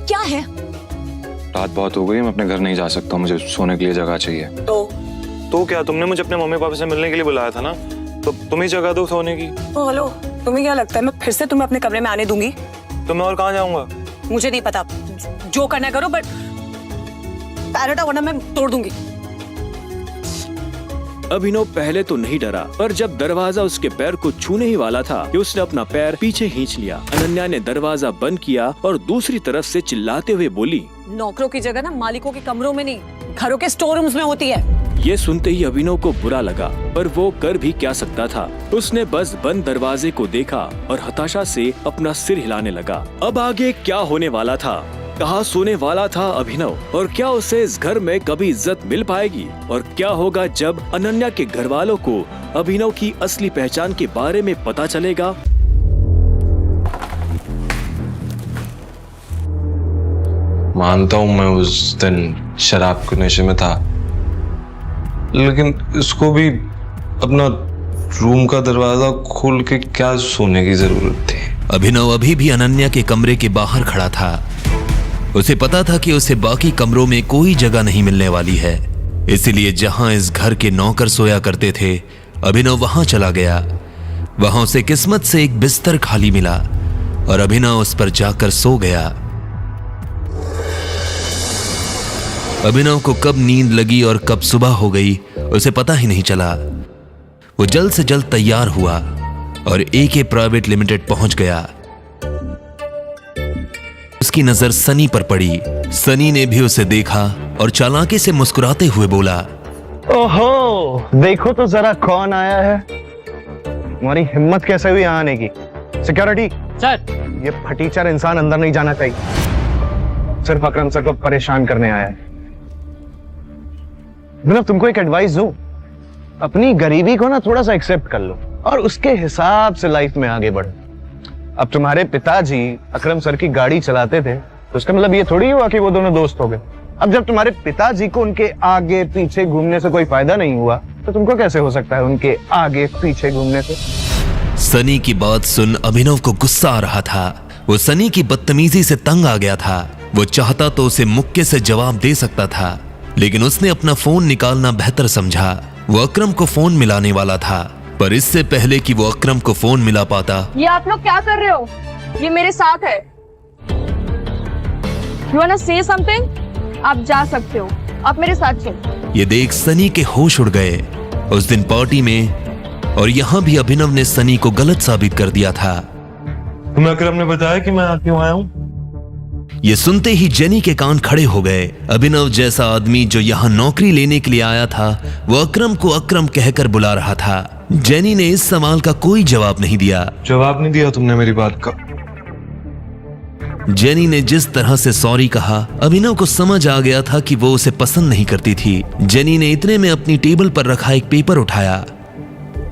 क्या है? रात बहुत हो गई, मैं अपने घर नहीं जा सकता, मुझे सोने के लिए जगह चाहिए। तो क्या, तुमने मुझे अपने मम्मी पापा से मिलने के लिए बुलाया था ना, तो तुम ही जगह दो सोने की। हेलो, तुम्हें क्या लगता है मैं फिर से तुम्हें अपने कमरे में आने दूंगी? तो मैं और कहाँ जाऊंगा? मुझे नहीं पता, जो करना करो, बट पैर हटाओ वरना मैं तोड़ दूंगी। अभिनव पहले तो नहीं डरा, पर जब दरवाजा उसके पैर को छूने ही वाला था कि उसने अपना पैर पीछे खींच लिया। अनन्या ने दरवाजा बंद किया और दूसरी तरफ से चिल्लाते हुए बोली, नौकरों की जगह ना मालिकों के कमरों में नहीं, घरों के स्टोर रूम्स में होती है। ये सुनते ही अभिनव को बुरा लगा, पर वो कर भी क्या सकता था। उसने बस बंद दरवाजे को देखा और हताशा से अपना सिर हिलाने लगा। अब आगे क्या होने वाला था? कहाँ सोने वाला था अभिनव? और क्या उसे इस घर में कभी इज्जत मिल पाएगी? और क्या होगा जब अनन्या के घर वालों को अभिनव की असली पहचान के बारे में पता चलेगा? मानता हूँ मैं उस दिन शराब के नशे में था, लेकिन इसको भी अपना रूम का दरवाजा खोल के क्या सोने की जरूरत थी? अभिनव अभी भी अनन्या के कमरे के बाहर खड़ा था। उसे पता था कि उसे बाकी कमरों में कोई जगह नहीं मिलने वाली है, इसलिए जहां इस घर के नौकर सोया करते थे, अभिनव वहां चला गया। वहां उसे किस्मत से एक बिस्तर खाली मिला और अभिनव उस पर जाकर सो गया। अभिनव को कब नींद लगी और कब सुबह हो गई उसे पता ही नहीं चला। वो जल्द से जल्द तैयार हुआ और एके प्राइवेट लिमिटेड पहुंच गया। उसकी नजर सनी पर पड़ी। सनी ने भी उसे देखा और चालाकी से मुस्कुराते हुए बोला, ओहो, देखो तो जरा कौन आया है। तुम्हारी हिम्मत कैसे हुई आने की? सिक्योरिटी सर, ये फटीचर इंसान अंदर नहीं जाना चाहिए। सिर्फ अकरम सर को परेशान करने आया है। मतलब तुमको एक एडवाइस दूं, अपनी गरीबी को ना थोड़ा सा एक्सेप्ट कर लो और उसके हिसाब से लाइफ में आगे बढ़ो। अब तुम्हारे पिताजी अकरम सर की गाड़ी चलाते थे, तो उसका मतलब ये थोड़ी हुआ कि वो दोनों दोस्त हो गए। अब जब तुम्हारे पिताजी को उनके आगे पीछे घूमने से कोई फायदा नहीं हुआ, तो तुमको कैसे हो सकता है उनके आगे पीछे घूमने से? सनी की बात सुन अभिनव को गुस्सा आ रहा था। वो सनी की बदतमीजी से तंग आ गया था। वो चाहता तो उसे मुक्के से जवाब दे सकता था, लेकिन उसने अपना फोन निकालना बेहतर समझा। वो अकरम को फोन मिलाने वाला था, पर इससे पहले कि वो अकरम को फोन मिला पाता, ये आप लोग क्या कर रहे हो? ये मेरे साथ है। You wanna say something? आप जा सकते हो, आप मेरे साथ चलो। ये देख सनी के होश उड़ गए। उस दिन पार्टी में और यहाँ भी अभिनव ने सनी को गलत साबित कर दिया था। तुम्हें अकरम ने बताया कि मैं क्यों आया हूँ? ये सुनते ही जेनी के कान खड़े हो गए। अभिनव जैसा आदमी जो यहाँ नौकरी लेने के लिए आया था, वो अकरम को अकरम कहकर बुला रहा था। जेनी ने इस सवाल का कोई जवाब नहीं दिया। जवाब नहीं दिया तुमने मेरी बात का? जेनी ने जिस तरह से सॉरी कहा, अभिनव को समझ आ गया था कि वो उसे पसंद नहीं करती थी। जेनी ने इतने में अपनी टेबल पर रखा एक पेपर उठाया।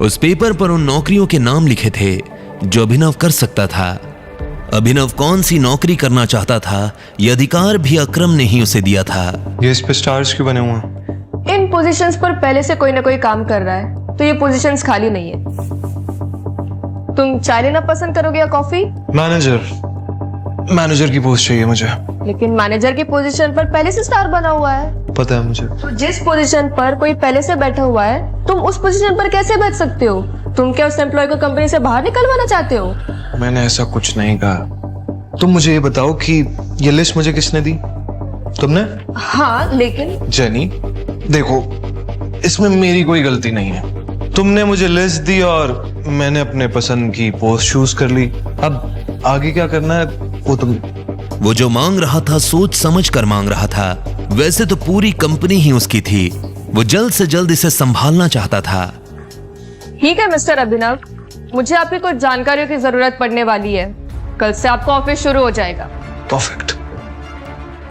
उस पेपर पर उन नौकरियों के नाम लिखे थे जो अभिनव कर सकता था। अभिनव कौन सी नौकरी करना चाहता था, ये अधिकार भी अकरम ने ही उसे दिया था। ये इस पे स्टार्स क्यों बने हुए हैं? इन पोजीशंस पर पहले से कोई ना कोई काम कर रहा है, तो ये पोजीशंस खाली नहीं है। तुम चाय लेना पसंद करोगे या कॉफी? मैनेजर की पोस्ट चाहिए मुझे। लेकिन मैनेजर की पोजीशन पर पहले से स्टार बना हुआ है। पता है मुझे। तो जिस पोजीशन पर कोई पहले से बैठा हुआ है, तुम उस पोजीशन पर कैसे बैठ सकते हो? तुम क्या उस एम्प्लॉय को कंपनी से बाहर निकलवाना चाहते हो? मैंने ऐसा कुछ नहीं कहा। तुम मुझे ये बताओ कि ये लिस्ट मुझे किसने दी? तुमने? हाँ, लेकिन जेनी, देखो, इसमें मेरी कोई गलती नहीं है। तुमने मुझे लिस्ट दी और मैंने अपने पसंद की पोस्ट चूज कर ली। अब आगे क्या करना है वो जो मांग रहा था सोच समझ कर मांग रहा था। वैसे तो पूरी कंपनी ही उसकी थी। वो जल्द से जल्द इसे संभालना चाहता था। ठीक है मिस्टर अभिनव, मुझे आपकी कुछ जानकारियों की जरूरत पड़ने वाली है। कल से आपका ऑफिस शुरू हो जाएगा। Perfect,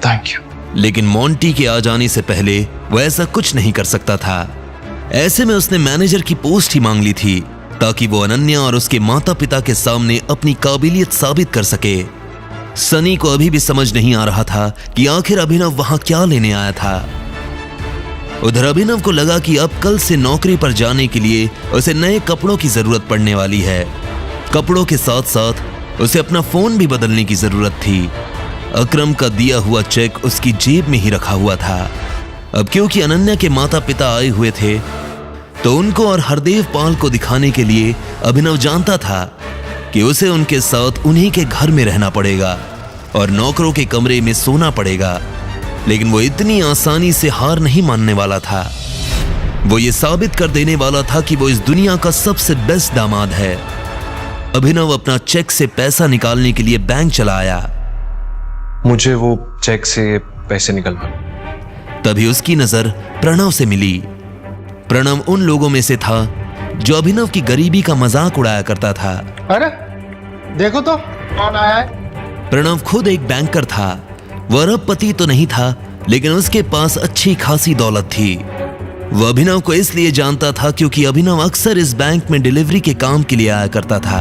thank you. लेकिन मोंटी के आ जाने से पहले वो ऐसा कुछ नहीं कर सकता था। ऐसे में उसने मैनेजर की पोस्ट ही मांग ली थी, ताकि वो अनन्या और उसके माता पिता के सामने अपनी काबिलियत साबित कर सके। सनी को अभी भी समझ नहीं आ रहा था कि आखिर अभिनव वहां क्या लेने आया था। उधर अभिनव को लगा कि अब कल से नौकरी पर जाने के लिए उसे नए कपड़ों की जरूरत पड़ने वाली है। कपड़ों के साथ साथ उसे अपना फोन भी बदलने की जरूरत थी। अकरम का दिया हुआ चेक उसकी जेब में ही रखा हुआ था। अब क्योंकि अनन्या के माता पिता आए हुए थे तो उनको और हरदेव पाल को दिखाने के लिए अभिनव जानता था कि उसे उनके साथ उन्हीं के घर में रहना पड़ेगा और नौकरों के कमरे में सोना पड़ेगा। लेकिन वो इतनी आसानी से हार नहीं मानने वाला था। वो ये साबित कर देने वाला था कि वो इस दुनिया का सबसे बेस्ट दामाद है। अभिनव अपना चेक से पैसा निकालने के लिए बैंक चला आया। मुझे वो चेक से पैसे निकलवा। तभी उसकी नजर प्रणव से मिली। प्रणव उन लोगों में से था जो अभिनव की गरीबी का मजाक उड़ाया करता था। अरे देखो तो कौन आया है। प्रणव खुद एक बैंकर था। वह अरबपति तो नहीं था, लेकिन उसके पास अच्छी खासी दौलत थी। वह अभिनव को इसलिए जानता था क्योंकि अभिनव अक्सर इस बैंक में डिलीवरी के काम के लिए आया करता था।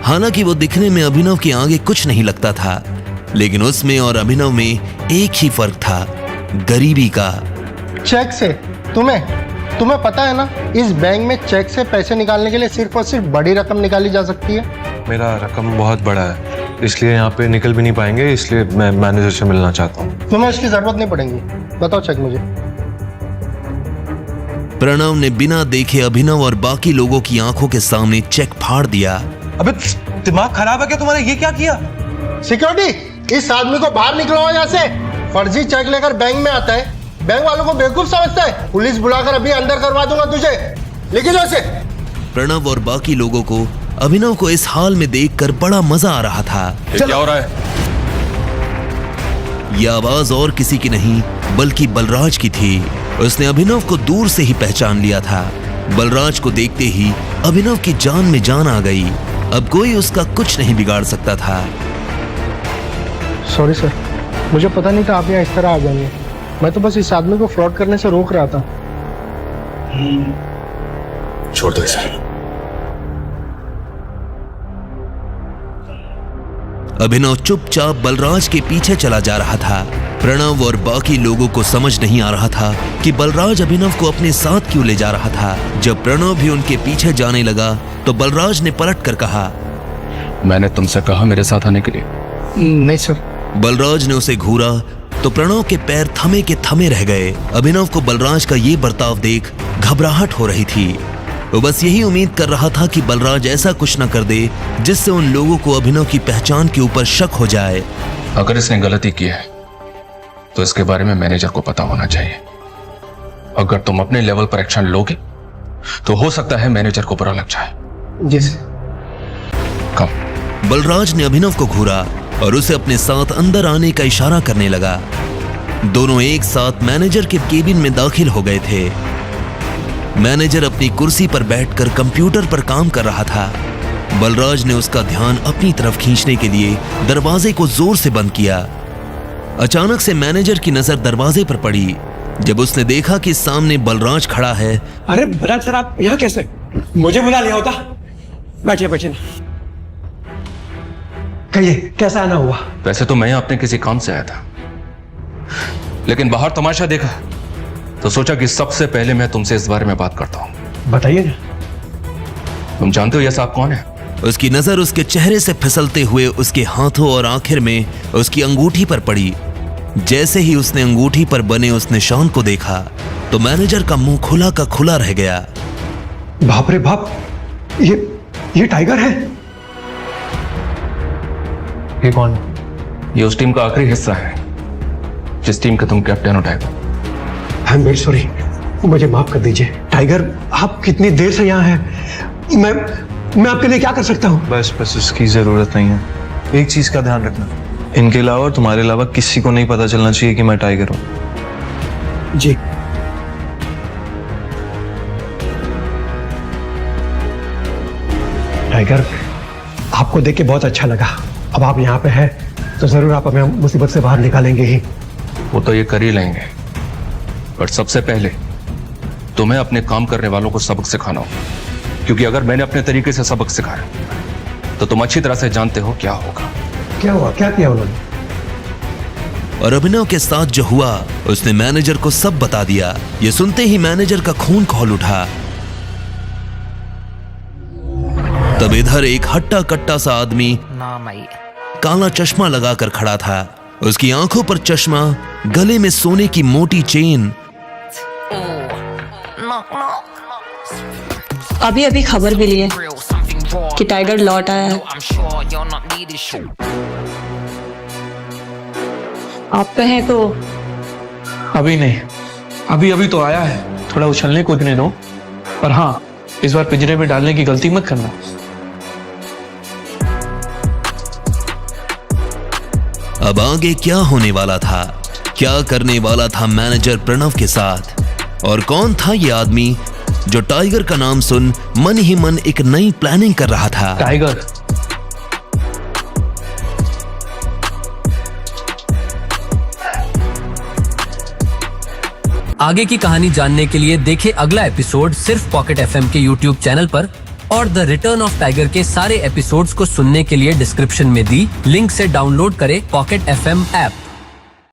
हालांकि वो दिखने में अभिनव के आगे कुछ नहीं लगता था, लेकिन उसमें और अभिनव में एक ही फर्क था, गरीबी का। चेक से तुम्हें पता है ना, इस बैंक में चेक से पैसे निकालने के लिए सिर्फ और सिर्फ बड़ी रकम निकाली जा सकती है। मेरा रकम बहुत बड़ा है, इसलिए यहाँ पे निकल भी नहीं पाएंगे, इसलिए मैं मैनेजर से मिलना चाहता हूँ। तुम्हें इसकी जरूरत नहीं पड़ेगी। बताओ चेक मुझे। प्रणव ने बिना देखे अभिनव और बाकी लोगों की आंखों के सामने चेक फाड़ दिया। अबे दिमाग खराब है क्या तुम्हारा? ये क्या किया? सिक्योरिटी, इस आदमी को बाहर निकलवाओ यहाँ से। फर्जी चेक लेकर बैंक में आता है, बैंक वालों को बेवकूफ समझता है। पुलिस बुलाकर अभी अंदर करवा दूंगा तुझे। लेकिन वैसे प्रणव और बाकी लोगों को अभिनव को इस हाल में देखकर बड़ा मजा आ रहा था। क्या हो रहा है? यह आवाज और किसी की नहीं बल्कि बलराज की थी। उसने अभिनव को दूर से ही पहचान लिया था। बलराज को देखते ही अभिनव की जान में जान आ गई। अब कोई उसका कुछ नहीं बिगाड़ सकता था। सॉरी सर, मुझे पता नहीं था आप यहाँ इस तरह आ जाएंगे। मैं तो बस इस आदमी को फ्रॉड करने से रोक रहा था। छोड़ दो इसे। अभिनव चुपचाप बलराज के पीछे चला जा रहा था। प्रणव और बाकी लोगों को समझ नहीं आ रहा था कि बलराज अभिनव को अपने साथ क्यों ले जा रहा था। जब प्रणव भी उनके पीछे जाने लगा तो बलराज ने पलट कर कहा, मैंने तुमसे कहा मेरे साथ आने के लिए। नहीं सर। बलराज ने उसे घूरा तो प्रणव के पैर थमे के थमे रह गए। अभिनव को बलराज का ये बर्ताव देख घबराहट हो रही थी। वो बस यही उम्मीद कर रहा था कि बलराज ऐसा कुछ न कर दे जिससे उन लोगों को अभिनव की पहचान के ऊपर शक हो जाए। अगर इसने गलती की है तो इसके बारे में मैनेजर को पता होना चाहिए। अगर तुम अपने लेवल पर एक्शन लोगे तो हो सकता है मैनेजर को बुरा लग जाए। जी सर। कम। बलराज ने अभिनव को घूरा और उसे अपने साथ अंदर आने का इशारा करने लगा। दोनों एक साथ मैनेजर के केबिन में दाखिल हो गए थे। मैनेजर अपनी कुर्सी पर बैठकर कंप्यूटर पर काम कर रहा था। बलराज ने उसका ध्यान अपनी तरफ खींचने के लिए दरवाजे को जोर से बंद किया। अचानक से मैनेजर की नजर दरवाजे पर पड़ी। जब उसने देखा कि सामने बलराज खड़ा है। अरे बलराज सर, आप यहाँ कैसे? मुझे बुला लिया होता। बैठिए बैठिए। कहिए कैसा आना हुआ? वैसे तो मैं अपने किसी काम से आया था, लेकिन बाहर तमाशा देखा तो सोचा कि सबसे पहले मैं तुमसे इस बारे में बात करता हूं। बताइए ना। तुम जानते हो यह साहब कौन है? उसकी नजर उसके चेहरे से फिसलते हुए उसके हाथों और आखिर में उसकी अंगूठी पर पड़ी। जैसे ही उसने अंगूठी पर बने उस निशान को देखा तो मैनेजर का मुंह खुला का खुला रह गया। बाप रे बाप, ये टाइगर है। ये कौन? ये उस टीम का आखिरी हिस्सा है जिस टीम का तुम कैप्टन हो tiger. I am very sorry, मुझे माफ कर दीजिए। टाइगर, आप कितनी देर से यहाँ हैं? मैं आपके लिए क्या कर सकता हूँ? बस उसकी जरूरत नहीं है। एक चीज का ध्यान रखना, इनके अलावा और तुम्हारे अलावा किसी को नहीं पता चलना चाहिए कि मैं टाइगर हूँ। जी। टाइगर, आपको देख के बहुत अच्छा लगा। अब आप यहाँ पे हैं तो जरूर आप हमें मुसीबत से बाहर निकालेंगे ही। वो तो ये कर ही लेंगे, पर सबसे पहले तुम्हें अपने काम करने वालों को सबक सिखाना होगा, क्योंकि अगर मैंने अपने तरीके से सबक सिखाया तो तुम अच्छी तरह से जानते हो क्या होगा। क्या हुआ? क्या किया उन्होंने? और अभिनव के साथ जो हुआ उसने मैनेजर को सब बता दिया। ये सुनते ही मैनेजर का खून खौल उठा। तब इधर एक हट्टा कट्टा सा आदमी काला चश्मा लगाकर खड़ा था। उसकी आंखों पर चश्मा, गले में सोने की मोटी चेन। अभी अभी खबर मिली है कि टाइगर लौट आया है। आप कहें तो अभी नहीं, अभी अभी तो आया है, थोड़ा उछलने कूदने दो। पर हाँ, इस बार पिंजरे में डालने की गलती मत करना। अब आगे क्या होने वाला था? क्या करने वाला था मैनेजर प्रणव के साथ? और कौन था ये आदमी जो टाइगर का नाम सुन मन ही मन एक नई प्लानिंग कर रहा था? टाइगर, आगे की कहानी जानने के लिए देखें अगला एपिसोड सिर्फ पॉकेट एफएम के यूट्यूब चैनल पर, और द रिटर्न ऑफ टाइगर के सारे एपिसोड्स को सुनने के लिए डिस्क्रिप्शन में दी लिंक से डाउनलोड करें पॉकेट एफएम ऐप।